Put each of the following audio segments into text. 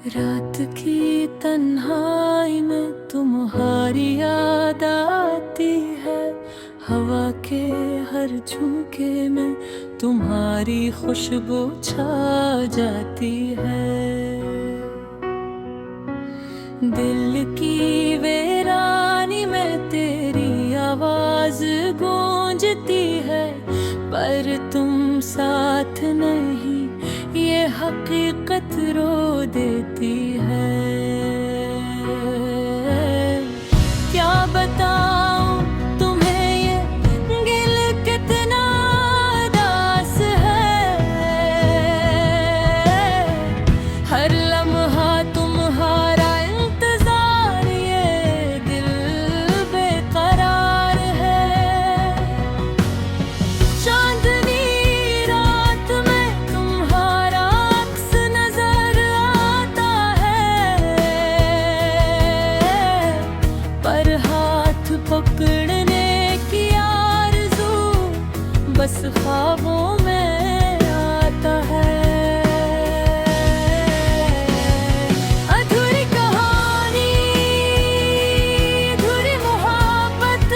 रात की तन्हाई में तुम्हारी याद आती है। हवा के हर झोंके में तुम्हारी खुशबू छा जाती है। दिल की वीरानी में तेरी आवाज गूंजती है, पर तुम साथ नहीं ये हकीकत रो देती है। क्या बताऊं तुम्हें ये गिल कितना दास है। हर लम्हा तुम्हारा इंतजार ये दिल बेकरार है। चांदनी रात में तुम्हारा अक्स नजर आता है, पर हाथ पकड़ने की आरज़ू बस ख्वाबों में आता है। अधूरी कहानी, अधूरी मोहब्बत,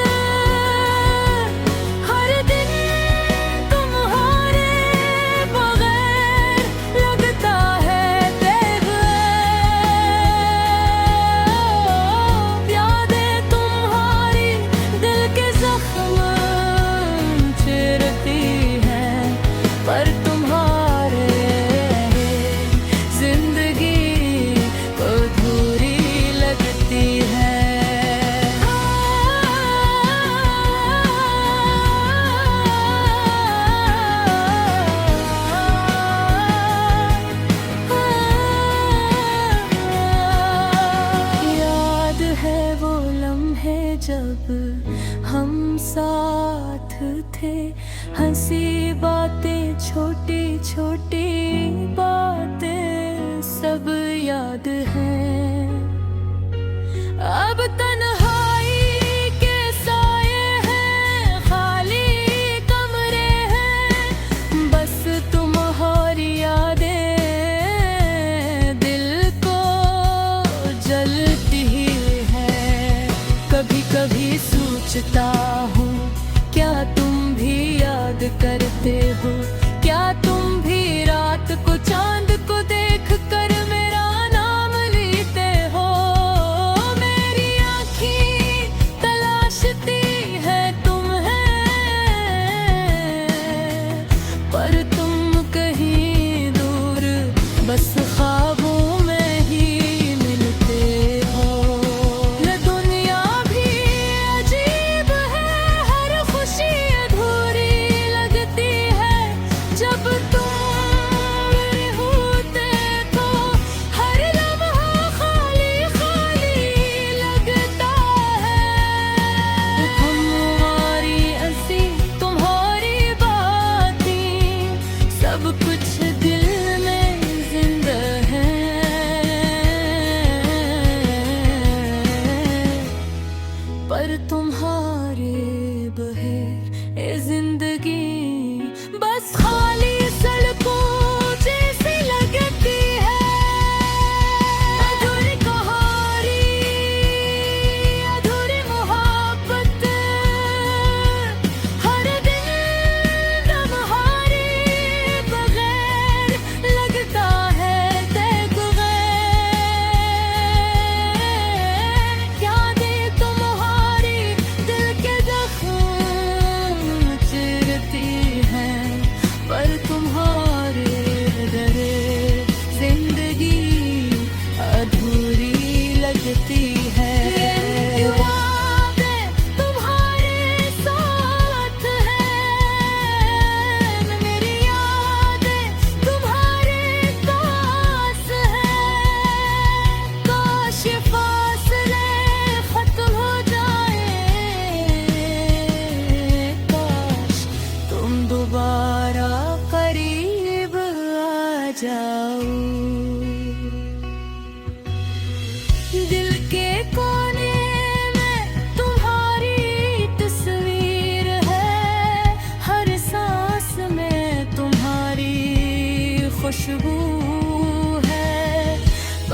हर दिन तुम्हारे बगैर लगता है बेगैर। यादें तुम्हारी दिल के जख्म चीरती हैं, पर तुम्हारे जिंदगी अधूरी लगती है। याद है वो लम्हे जब हम साथ थे, हंसी बातें छोटी छोटी बातें सब याद हैं। अब तन्हाई के साए हैं, खाली कमरे हैं, बस तुम्हारी यादें दिल को जलती ही है। कभी कभी सोचता हूँ, क्या तुम भी याद करते हो? क्या तुम भी रात को चांद को देख कर मेरा नाम लेते हो? मेरी आँखें तलाशती है तुम्हें, पर तुम कहीं दूर बस ख्वाबों में ही मिलते हो। ये दुनिया भी अजीब है, हर खुशी अधूरी लगती है जब तुम मेरे होते तो। हर लम्हा खाली खाली लगता है। तुम्हारी हंसी, तुम्हारी बातें, सब कुछ दिल में जिंदा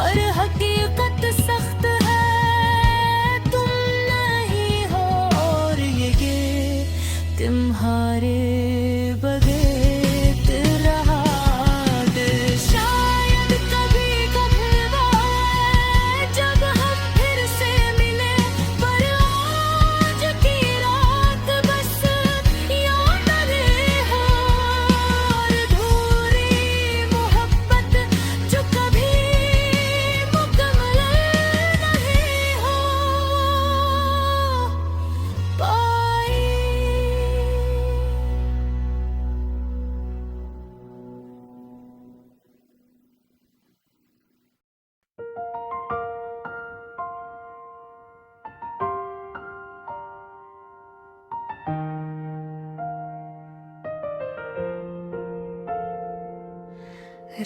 पर हकीकत सख्त है, तुम नहीं हो और ये तुम्हारे बगैर रहा दिल। शायद कभी कभी वो आए जब हम फिर से मिले, पर आज की रात बस याद रहे हो। और अधूरी मोहब्बत जो कभी मुकम्मल नहीं हो पाई।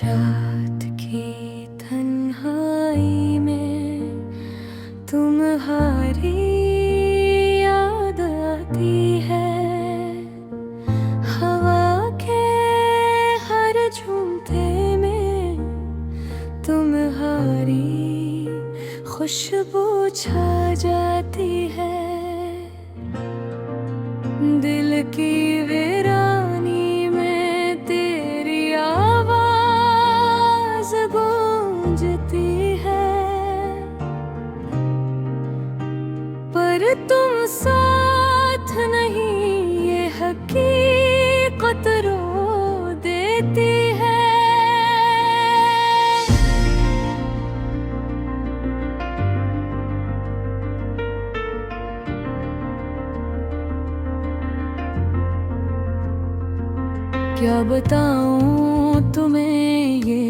रात की तन्हाई में तुम्हारी याद आती है, हवा के हर झूमते में तुम्हारी खुशबू छा जाती है। दिल की वीरानी में तेरी आवाज गूंजती है, पर तुम साथ नहीं ये हकीकत रो देती है। क्या बताऊं तुम्हें ये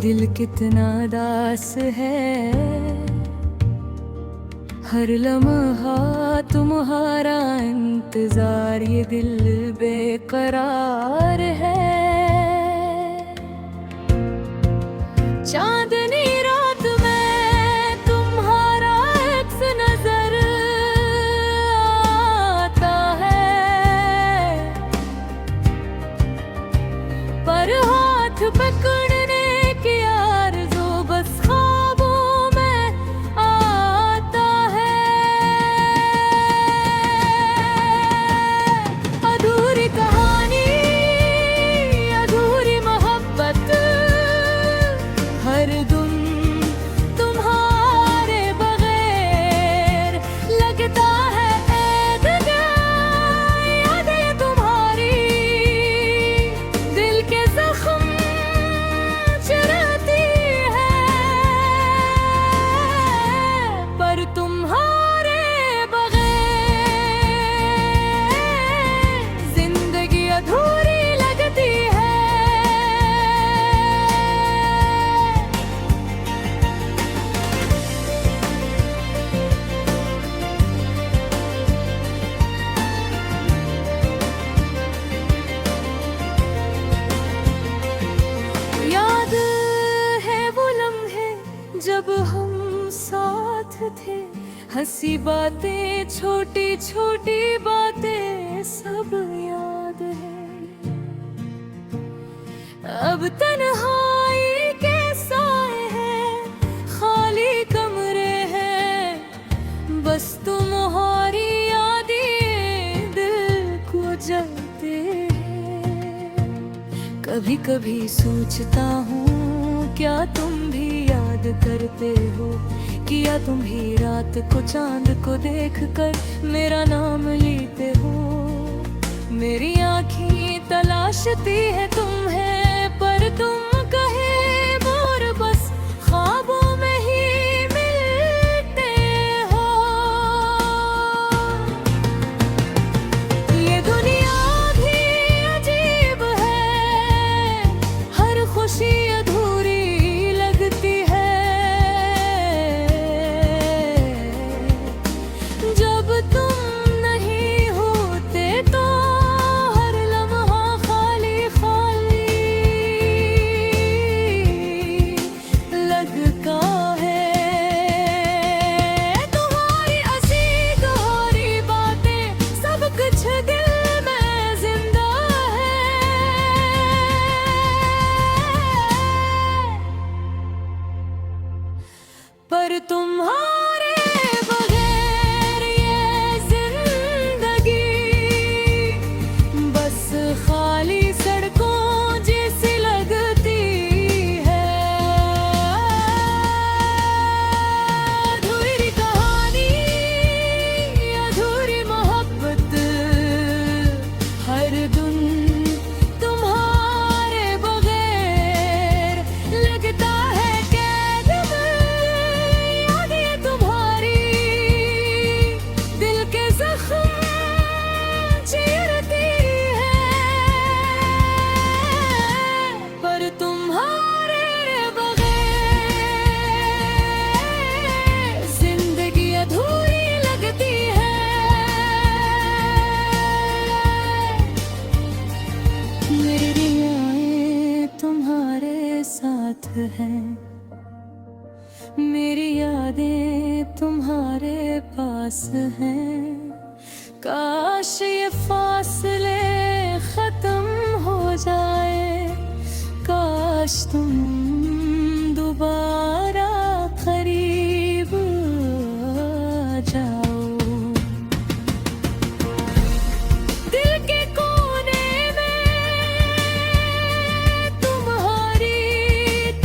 दिल कितना दास है, हर लम्हा तुम्हारा इंतजार ये दिल बेकरार है। चांदनी रात में तुम्हारा अक्स नजर आता है, पर हाथ पकड़ने की आरज़ू बस ख्वाबों में आता है। अधूरी कहानी, अधूरी मोहब्बत, हर दम तुम्हारे बगैर लगता है ऐदगार। यादें तुम्हारी दिल के जख्म चुराती है, पर तुम्हारे बगैर जिंदगी अधूरी लगती है। याद है वो लम्हे जब हम साथ थे, हंसी बातें, छोटी छोटी बातें सब याद है। अब तन्हाई के साए हैं, खाली कमरे हैं, बस तुम्हारी यादें दिल को जलते हैं। कभी कभी सोचता हूँ क्या तुम भी याद करते हो, किया तुम भी रात को चांद को देख कर मेरा नाम लेते हो। मेरी आँखें तलाशती है तुम्हें, पर तुम कहे दूर बस ख्वाबों में ही मिलते हो। ये दुनिया भी अजीब है, हर खुशी अधूरी लगती है। जब तुम नहीं होते तो हर लम्हा खाली खाली पर तुम्हारे बगैर ये जिंदगी बस खाली सड़कों जैसी लगती है। अधूरी कहानी, अधूरी मोहब्बत, हर धुन तुम्हारे बगैर लगता है कैद में। याद ये तुम्हारी दिल के जख्म चीरती है, पर तुम्हारे बगैर जिंदगी अधूरी लगती है। मेरी यादें तुम्हारे साथ हैं, मेरी यादें तुम्हारे पास हैं। काश ये फासले खत्म हो जाए, काश तुम दोबारा करीब आ जाओ। दिल के कोने में तुम्हारी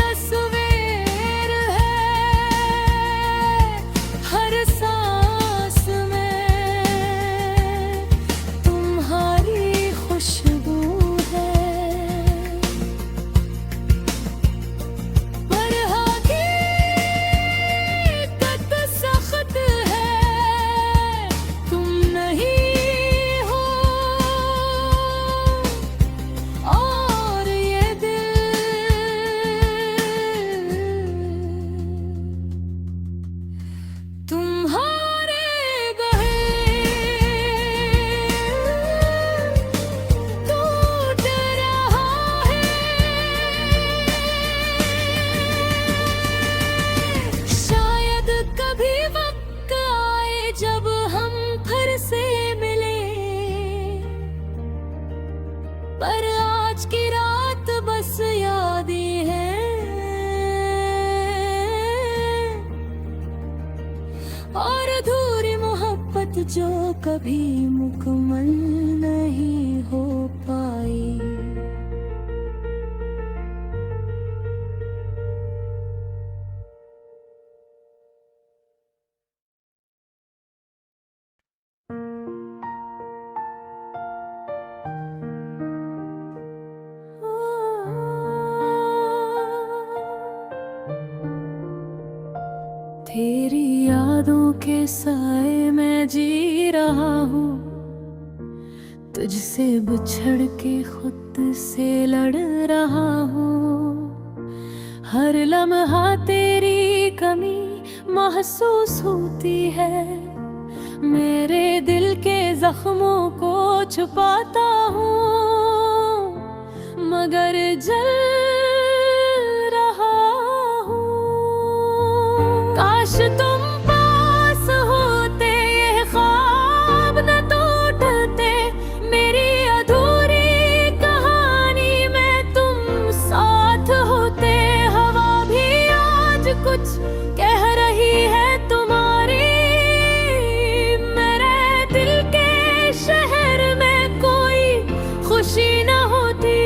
तस्वीर है, हर सांस में तुम्हारी खुशबू है। पर हकीकत सख्त है, तुम नहीं हो और ये दिल तुम्हारे गहे टूट रहा है। शायद कभी वक्त आए जब हम फिर से मिले, पर आज की रात बस यादें हैं और अधूरी मोहब्बत जो कभी मुकम्मल नहीं हो पाई। तेरी यादों के साए में जी रहा हूँ, तुझसे बिछड़ के खुद से लड़ रहा हूँ। हर लम्हा तेरी कमी महसूस होती है, मेरे दिल के जख्मों को छुपाता हूँ, मगर जल रहा हूँ। काश तुम पास होते, ये ख्वाब न टूटते, मेरी अधूरी कहानी में तुम साथ होते। हवा भी आज कुछ कह रही है तुम्हारी, मेरे दिल के शहर में कोई खुशी न होती।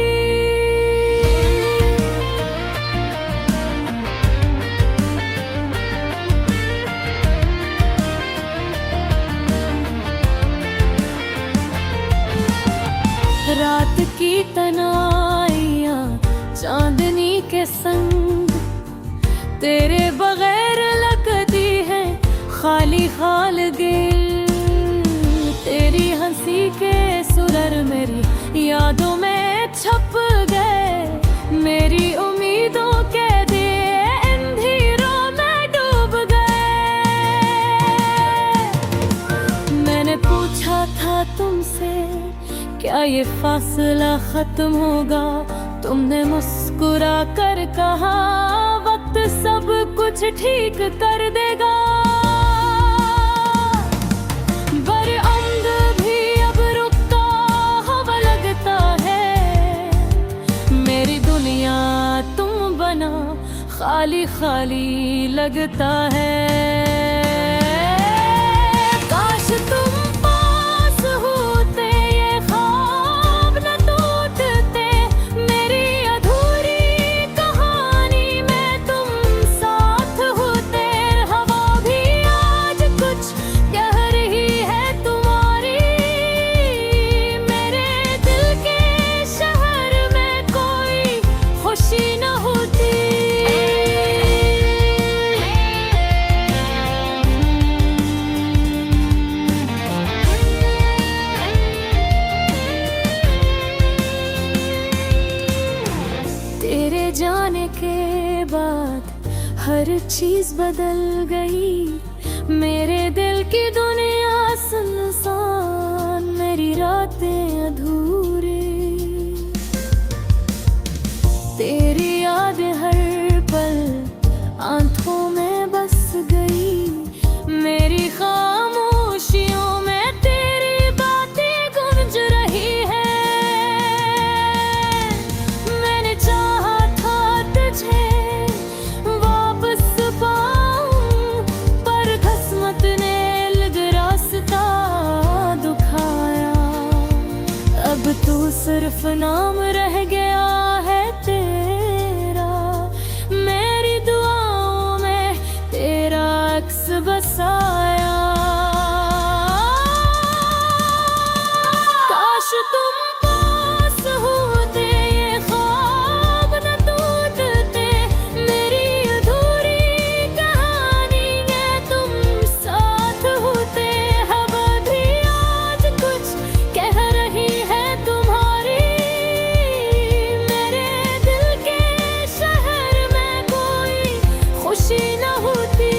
रात की तनाइयाँ चांदनी के संग तेरे बगैर लगती है खाली खालगिल। तेरी हंसी के सुरर मेरी यादों में छप गए, मेरी उम्मीदों के दिए अंधेरों में डूब गए। मैंने पूछा था तुमसे क्या ये फासला खत्म होगा, तुमने मुस्कुरा कर कहा वक्त सब कुछ ठीक कर देगा। बरअमद भी अब रुकता हवा लगता है, मेरी दुनिया तुम बना खाली खाली लगता है। काश तुम पास होते, ये ख्वाब न टूटते, मेरी अधूरी कहानी में तुम साथ होते। हवा भी आज कुछ कह रही है तुम्हारी, मेरे दिल के शहर में कोई खुशी न होती। तेरे जाने के बाद हर चीज बदल गई, मेरे दिल की दुनिया सुनसान, मेरी रातें अधूरी। तेरी याद हर पल आंखों में बस गई, मेरी खामोशियों में तेरी बातें गूंज रही है। मैंने चाहा था तुझे वापस पाऊं, पर किस्मत ने अलग रास्ता दिखाया। अब तू सिर्फ नाम रह गया है तेरा, मेरी दुआओं में तेरा अक्स बसाया। काश तुम पास होते, ये ख्वाब न टूटते, मेरी अधूरी कहानी में तुम साथ होते। हवा भी आज कुछ कह रही है तुम्हारी, मेरे दिल के शहर में कोई खुशी न होती।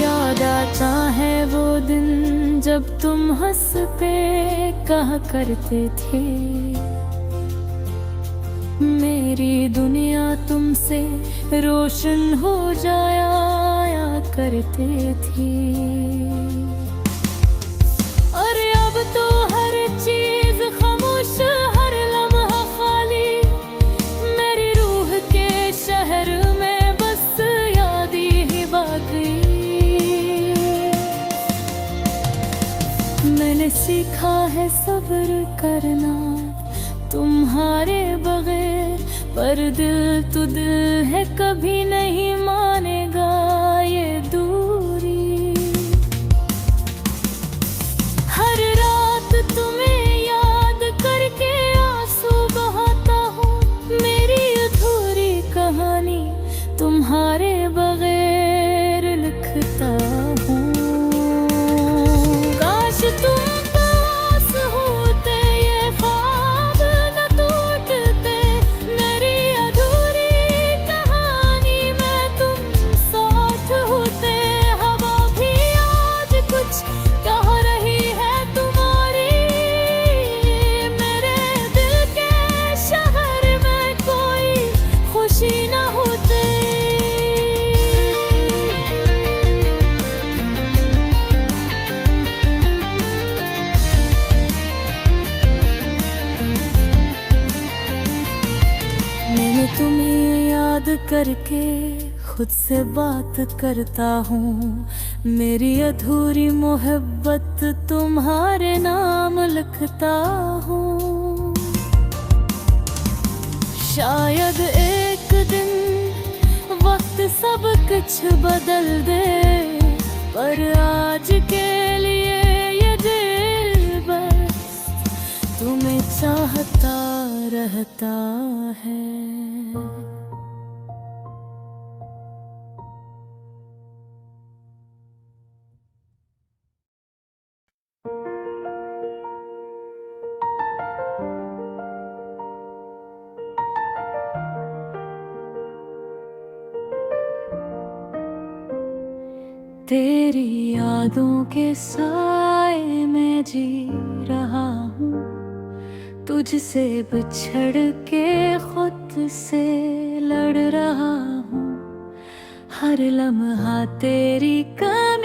याद आता है वो दिन जब तुम हंस पे कहा करते थे, मेरी दुनिया तुमसे रोशन हो जाया करते थी। और अब तो हर चीज खामोश, हर लम्हा खाली, मेरी रूह के शहर में बस याद ही बाकी। मैंने सीखा है सब्र करना तुम्हारे बगैर, पर दिल तो दिल है, कभी नहीं मानेगा ये दूरी। हर रात तुम्हें याद करके आंसू बहाता हूँ, मेरी अधूरी कहानी तुम्हारे बगैर लिखता हूँ। काश तुम पास होते, ये ख्वाब न टूटते, मेरी अधूरी कहानी में तुम साथ होते। हवा भी आज कुछ कह रही है तुम्हारी, मेरे दिल के शहर में कोई खुशी न होती। मैंने तुम्हें याद करके खुद से बात करता हूँ, मेरी अधूरी मोहब्बत तुम्हारे नाम लिखता हूँ। शायद एक दिन वक्त सब कुछ बदल दे, पर आज के लिए ये दिल बस तुम्हें चाहता रहता है। तेरी यादों के साए में जी रहा हूँ, तुझसे बिछड़ के खुद से लड़ रहा हूँ। हर लम्हा तेरी कमी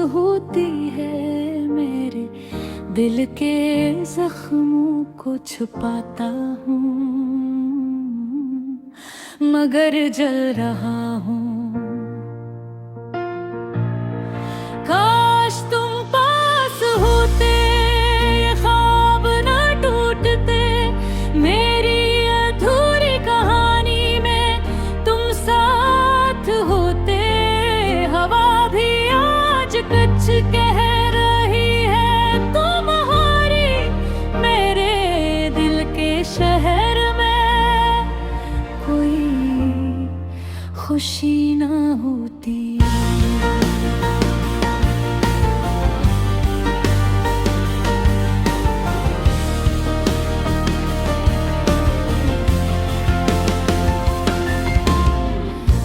होती है, मेरे दिल के जख्मों को छुपाता हूँ, मगर जल रहा हूँ। काश तुम पास होते, ये ख्वाब न टूटते, मेरी अधूरी कहानी में तुम साथ होते। हवा भी आज कुछ कह रही है तुम्हारी, मेरे दिल के शहर में कोई खुशी ना होती।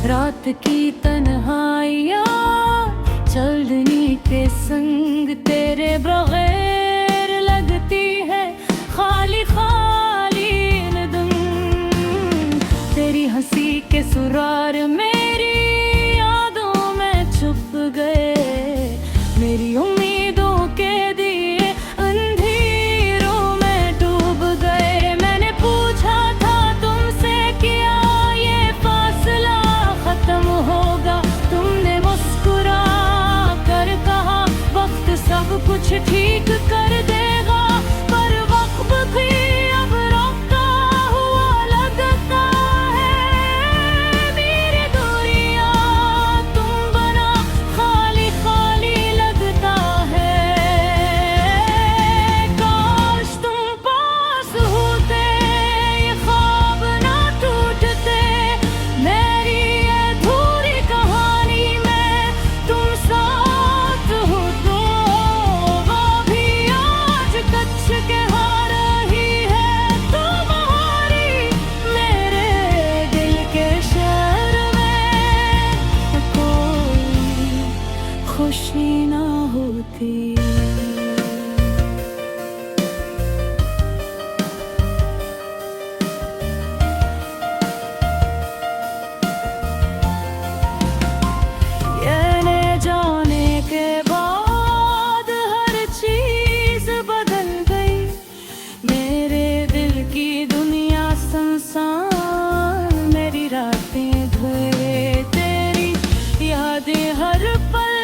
रात की तन्हाइयाँ चलनी के संग तेरे बगैर लगती है, खाली खाली इन दिन। तेरी हंसी के सुरार मेरी यादों में छुप गए, मेरी उम्मीदों के दिए अंधेरों में डूब गए। मैंने पूछा था तुमसे क्या ये फासला खत्म होगा, तुमने मुस्कुरा कर कहा वक्त सब कुछ ठीक कर देगा। पर वक्त भी अब रोका हुआ लगता है, मेरी दूरियां तुम बना खाली खाली लगता है। काश तुम पास होते, ये ख्वाब ना टूटते, मेरी अधूरी कहानी में तुम साथ हो तो। वो भी आज कच्छ कह रही है तुम्हारी, मेरे दिल के शहर में कोई खुशी ना होती। ये जाने के बाद हर चीज बदल गई, मेरे दिल की दुनिया संसार, मेरी रातें धुए तेरी यादें हर पल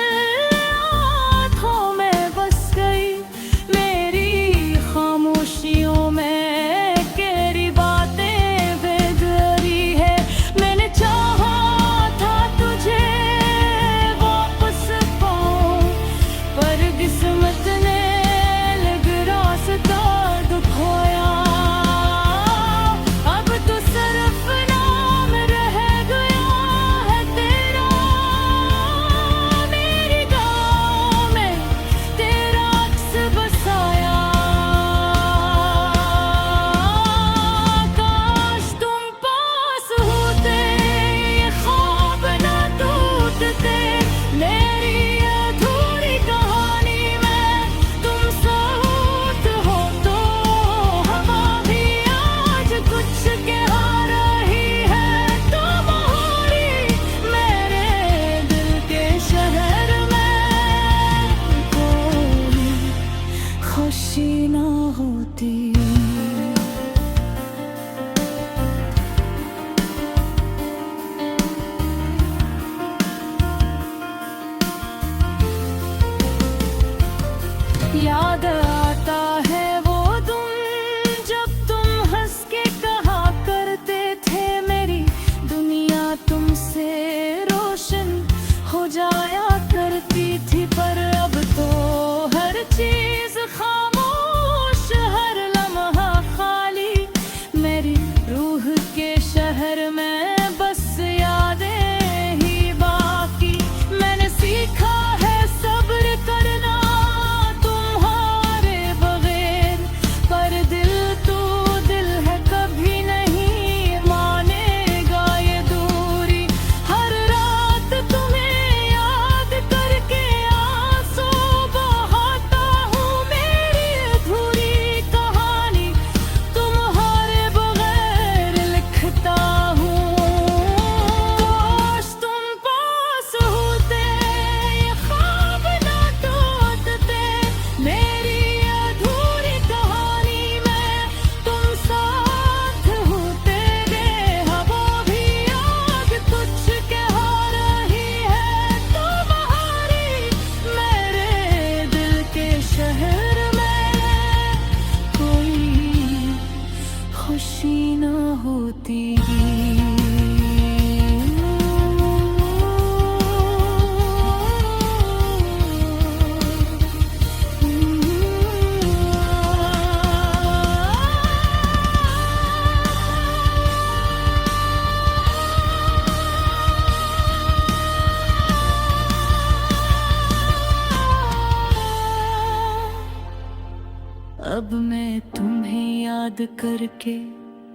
अब मैं तुम्हें याद करके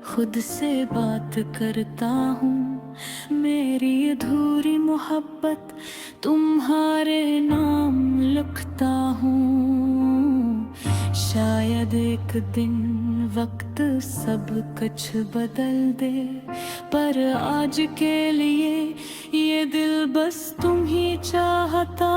खुद से बात करता हूँ। मेरी अधूरी मोहब्बत तुम्हारे नाम लिखता हूँ। शायद एक दिन वक्त सब कुछ बदल दे, पर आज के लिए ये दिल बस तुम ही चाहता